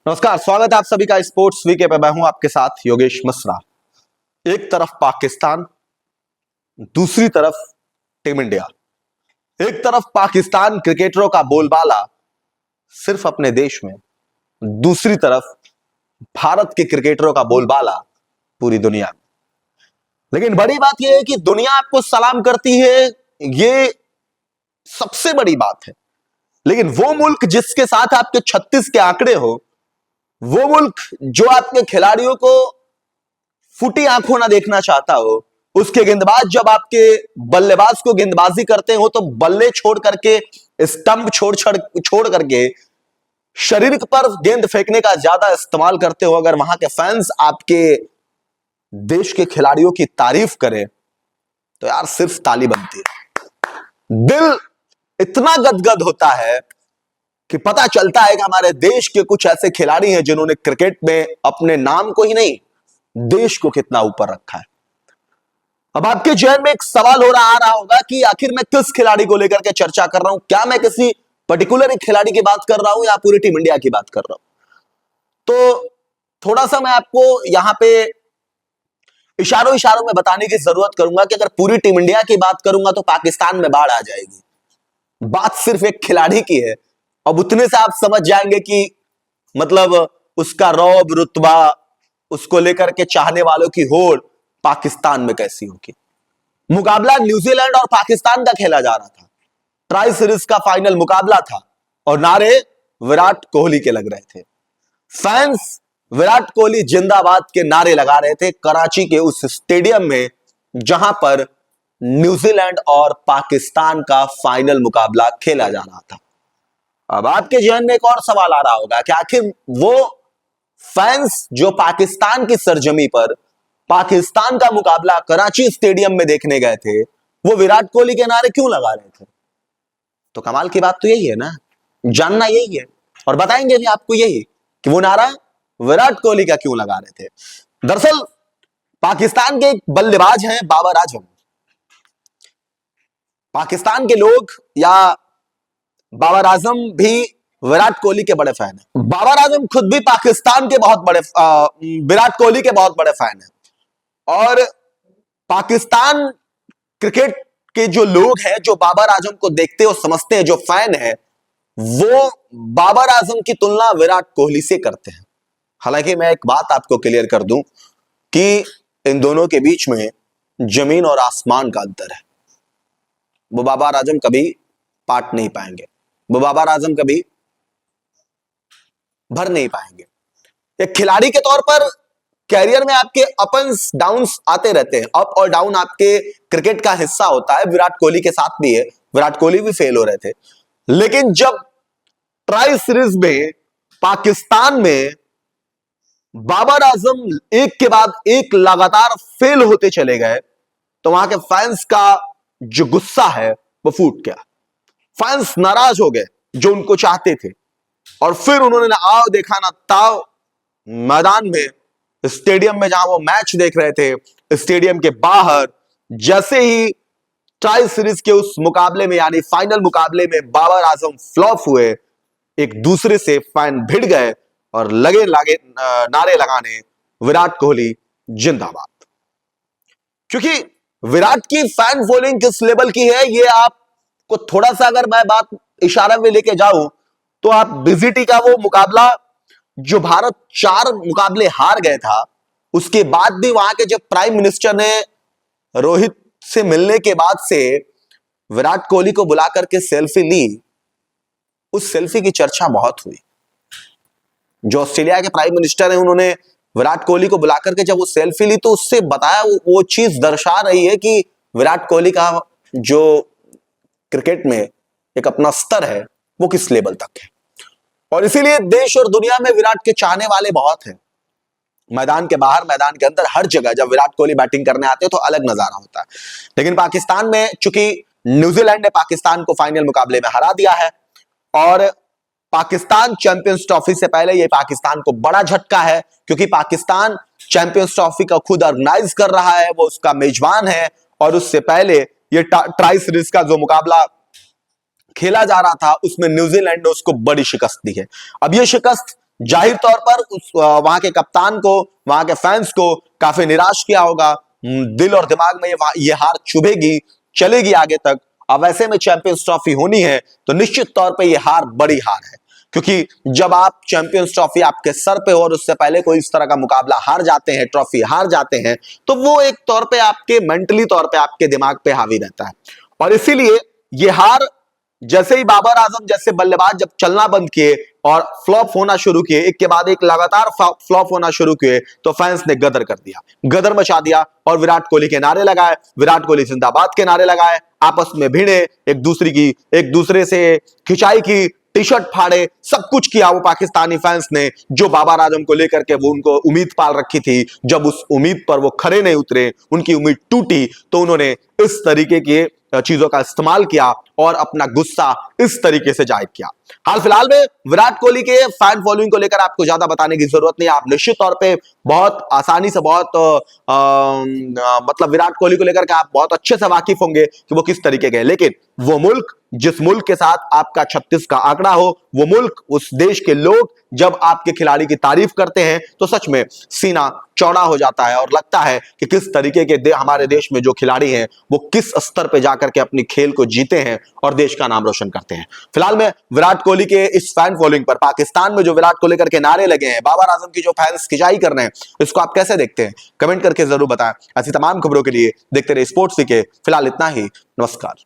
नमस्कार, स्वागत है आप सभी का स्पोर्ट्स वीके पे। मैं हूं आपके साथ योगेश मिश्रा। एक तरफ पाकिस्तान, दूसरी तरफ टीम इंडिया। एक तरफ पाकिस्तान क्रिकेटरों का बोलबाला सिर्फ अपने देश में, दूसरी तरफ भारत के क्रिकेटरों का बोलबाला पूरी दुनिया में। लेकिन बड़ी बात यह है कि दुनिया आपको सलाम करती है, ये सबसे बड़ी बात है। लेकिन वो मुल्क जिसके साथ आपके 36 के आंकड़े हो, वो मुल्क जो आपके खिलाड़ियों को फूटी आंखों ना देखना चाहता हो, उसके गेंदबाज जब आपके बल्लेबाज को गेंदबाजी करते हो तो बल्ले छोड़ करके, स्टंप छोड़ करके शरीर पर गेंद फेंकने का ज्यादा इस्तेमाल करते हो, अगर वहां के फैंस आपके देश के खिलाड़ियों की तारीफ करें तो यार सिर्फ ताली बनती है। दिल इतना गदगद होता है कि पता चलता है कि हमारे देश के कुछ ऐसे खिलाड़ी हैं जिन्होंने क्रिकेट में अपने नाम को ही नहीं, देश को कितना ऊपर रखा है। अब आपके जहन में एक सवाल आ रहा होगा कि आखिर मैं किस खिलाड़ी को लेकर के चर्चा कर रहा हूं। क्या मैं किसी पर्टिकुलर एक खिलाड़ी की बात कर रहा हूं या पूरी टीम इंडिया की बात कर रहा हूं? तो थोड़ा सा मैं आपको यहां पे इशारों इशारों में बताने की जरूरत करूंगा कि अगर पूरी टीम इंडिया की बात करूंगा तो पाकिस्तान में बाढ़ आ जाएगी। बात सिर्फ एक खिलाड़ी की है। अब उतने से आप समझ जाएंगे कि मतलब उसका रौब रुतबा, उसको लेकर के चाहने वालों की होड़ पाकिस्तान में कैसी होगी। मुकाबला न्यूजीलैंड और पाकिस्तान का खेला जा रहा था। ट्राई सीरीज का फाइनल मुकाबला था और नारे विराट कोहली के लग रहे थे। फैंस विराट कोहली जिंदाबाद के नारे लगा रहे थे कराची के उस स्टेडियम में जहां पर न्यूजीलैंड और पाकिस्तान का फाइनल मुकाबला खेला जा रहा था। अब आपके जहन में एक और सवाल आ रहा होगा कि आखिर वो फैंस जो पाकिस्तान की सरजमी पर पाकिस्तान का मुकाबला कराची स्टेडियम में देखने गए थे, वो विराट कोहली के नारे क्यों लगा रहे थे? तो कमाल की बात तो यही है ना, जानना यही है और बताएंगे भी आपको यही कि वो नारा विराट कोहली का क्यों लगा रहे थे। दरअसल पाकिस्तान के एक बल्लेबाज हैं बाबर आजम। पाकिस्तान के लोग या बाबर आजम भी विराट कोहली के बड़े फैन हैं। बाबर आजम खुद भी पाकिस्तान के बहुत बड़े विराट कोहली के बहुत बड़े फैन हैं। और पाकिस्तान क्रिकेट के जो लोग हैं, जो बाबर आजम को देखते और समझते हैं, जो फैन है, वो बाबर आजम की तुलना विराट कोहली से करते हैं। हालांकि मैं एक बात आपको क्लियर कर दूं कि इन दोनों के बीच में जमीन और आसमान का अंतर है। वो बाबर आजम कभी पाट नहीं पाएंगे, वो बाबर आजम कभी भर नहीं पाएंगे। एक खिलाड़ी के तौर पर कैरियर में आपके अप्स डाउन्स आते रहते हैं। अप और डाउन आपके क्रिकेट का हिस्सा होता है। विराट कोहली के साथ भी है, विराट कोहली भी फेल हो रहे थे। लेकिन जब ट्राई सीरीज में पाकिस्तान में बाबर आजम एक के बाद एक लगातार फेल होते चले गए तो वहां के फैंस का जो गुस्सा है वो फूट गया। फैंस नाराज हो गए जो उनको चाहते थे और फिर उन्होंने ना आओ देखा ना ताओ, मैदान में, स्टेडियम में जहां वो मैच देख रहे थे, स्टेडियम के बाहर जैसे ही ट्राई सीरीज के उस मुकाबले में यानी फाइनल मुकाबले में बाबर आजम फ्लॉप हुए, एक दूसरे से फैन भिड़ गए और लगे नारे लगाने विराट कोहली जिंदाबाद। क्योंकि विराट की फैन फॉलोइंग किस लेवल की है, ये आपको थोड़ा सा अगर मैं बात इशारा में लेके जाऊं तो आप बीजीटी का वो मुकाबला जो भारत 4 मुकाबले हार गए था, उसके बाद भी वहां के जब प्राइम मिनिस्टर ने रोहित से मिलने के बाद से विराट कोहली को बुला करके सेल्फी ली, उस सेल्फी की चर्चा बहुत हुई। जो ऑस्ट्रेलिया के प्राइम मिनिस्टर हैं, उन्होंने विराट कोहली को बुला करके जब वो सेल्फी ली तो उससे बताया, वो चीज दर्शा रही है कि विराट कोहली का जो क्रिकेट में एक अपना स्तर है वो किस लेवल तक है। और इसीलिए देश और दुनिया में विराट के चाहने वाले बहुत हैं। मैदान के बाहर, मैदान के अंदर, हर जगह जब विराट कोहली बैटिंग करने आते हैं तो अलग नजारा होता है। लेकिन पाकिस्तान में चूंकि न्यूजीलैंड ने पाकिस्तान को फाइनल मुकाबले में हरा दिया है और पाकिस्तान चैंपियंस ट्रॉफी से पहले ये पाकिस्तान को बड़ा झटका है, क्योंकि पाकिस्तान चैंपियंस ट्रॉफी का खुद ऑर्गेनाइज कर रहा है, वो उसका मेजबान है और उससे पहले ये ट्राई सीरीज का जो मुकाबला खेला जा रहा था उसमें न्यूजीलैंड ने उसको बड़ी शिकस्त दी है। अब ये शिकस्त जाहिर तौर पर उस वहां के कप्तान को, वहां के फैंस को काफी निराश किया होगा। दिल और दिमाग में ये हार चुभेगी, चलेगी आगे तक। अब ऐसे में चैंपियंस ट्रॉफी होनी है तो निश्चित तौर पे ये हार बड़ी हार है, क्योंकि जब आप चैंपियंस ट्रॉफी आपके सर पे हो और उससे पहले कोई इस तरह का मुकाबला हार जाते हैं, ट्रॉफी हार जाते हैं, तो वो एक तौर पे आपके मेंटली तौर पे आपके दिमाग पे हावी रहता है। और इसीलिए ये हार, जैसे ही बाबर आजम जैसे बल्लेबाज जब चलना बंद किए और फ्लॉप होना शुरू किए, एक के बाद एक लगातार फ्लॉप होना शुरू किए, तो फैंस ने गदर कर दिया, गदर मचा दिया और विराट कोहली के नारे लगाए, विराट कोहली जिंदाबाद के नारे लगाए, आपस में भिड़े, एक दूसरे से खिंचाई की, टी शर्ट फाड़े, सब कुछ किया वो पाकिस्तानी फैंस ने, जो बाबर आजम को लेकर के वो उनको उम्मीद पाल रखी थी। जब उस उम्मीद पर वो खरे नहीं उतरे, उनकी उम्मीद टूटी, तो उन्होंने इस तरीके की चीजों का इस्तेमाल किया और अपना गुस्सा इस तरीके से जाहिर किया। हाल फिलहाल में विराट कोहली के फैन फॉलोइंग को लेकर आपको ज्यादा बताने की जरूरत नहीं है। आप निश्चित तौर पे बहुत आसानी से, मतलब विराट कोहली को लेकर के आप बहुत अच्छे से वाकिफ होंगे कि वो किस तरीके के हैं। लेकिन वो मुल्क, जिस मुल्क के साथ आपका 36 का आंकड़ा हो, वो मुल्क, उस देश के लोग जब आपके खिलाड़ी की तारीफ करते हैं तो सच में सीना चौड़ा हो जाता है और लगता है कि किस तरीके के हमारे देश में जो खिलाड़ी हैं वो किस स्तर पे जाकर के अपनी खेल को जीते हैं और देश का नाम रोशन करते हैं। फिलहाल में विराट कोहली के इस फैन फॉलोइंग पर, पाकिस्तान में जो विराट को लेकर के नारे लगे हैं, बाबर आजम की जो फैंस खिंचाई कर रहे हैं, इसको आप कैसे देखते हैं? कमेंट करके जरूर बताएं। ऐसी तमाम खबरों के लिए देखते रहिए स्पोर्ट्स वीके। फिलहाल इतना ही, नमस्कार।